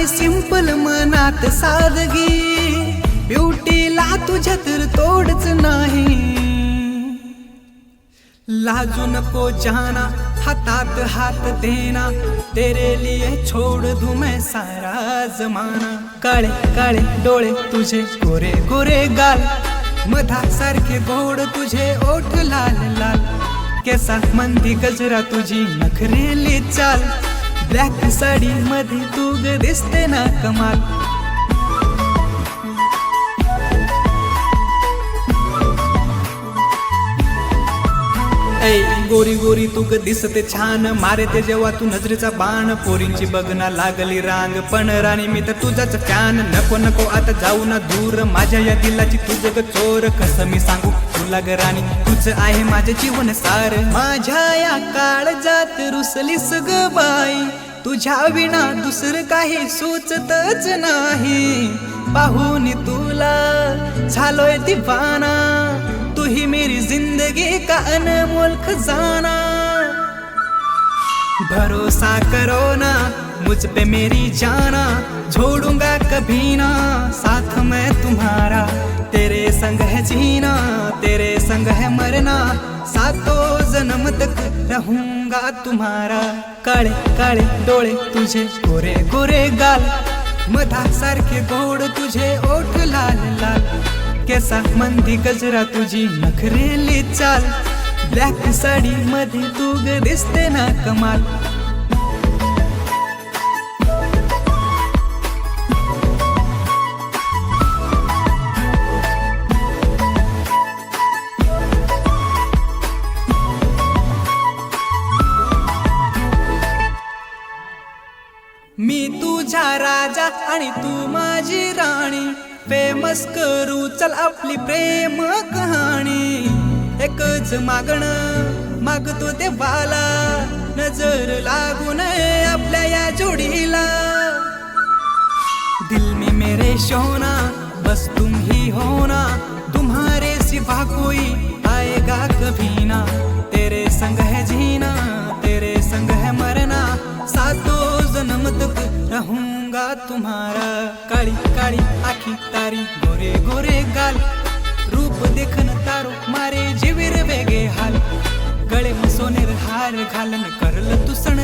आहे सिंपल मनात सादगी, ब्युटीला तुझ्या तर तोडच नाही। लाजू नको जाना, हातात हात देना, तेरे लिए छोड़ दूं मैं सारा जमाना। काळे काळे डोळे तुझे, गोरे गोरे गाल, मधासारखे गोड तुझे ओठ लाल लाल, केसा मंदी गजरा तुझी नखरेली चाल, ब्लॅक साडी मध्ये तू ग दिसते ना कमाल। गोरी गोरी तू ग दिसते छान, मारते जेव्हा तू नजरेचा बाण, पोरींची बघना लागली रांग, पण राणी मी तर तुझाच फॅन। नको नको आता जाऊ ना दूर, माझ्या या दिलाची तुझ ग चोर, कसं मी सांगू तुला ग राणी, तुझ आहे माझे जीवन सार। माझ्या या काळजात रुसलीस ग बाई, तुझ्या विना दुसरं काही सुचतच नाही। पाहून तुला झालोय दिवाना, तू ही मेरी जिंदगी का अनमोल खजाना। भरोसा करो ना मुझ पे मेरी जाना, छोड़ूंगा कभी ना साथ मैं तुम्हारा, तेरे संग है जीना तेरे संग है मरना, सातों जन्म तक रहूंगा तुम्हारा। काळे काळे डोळे तुझे, गोरे गोरे गाल, मधासारखे गोड तुझे ओठ लाल लाल, केसा मंदी गजरा तुझी नखरेली चाल, ब्लॅक साडी मध्ये तू ग दिसते ना कमाल। मी तुझा राजा आणि तू माझी राणी, फेमस करू चल आपली प्रेम कहाणी। एकच मागणं मागतो देवाला, नजर लागू नये आपल्या या जोडीला। दिल में मेरे शोना बस तुम ही होना, तुम्हारे सिवा कोई आएगा कभी ना, तेरे संग है जीना तेरे संग है मरना, सातों जन्म तक रहूंगा तुम्हारा। काळी काळी आखी तारी, गोरे गोरे गाल, रूप देखन तारो मारे जीवीर वेगे हाल, गळे में सोनेर हार घालन करल तू सण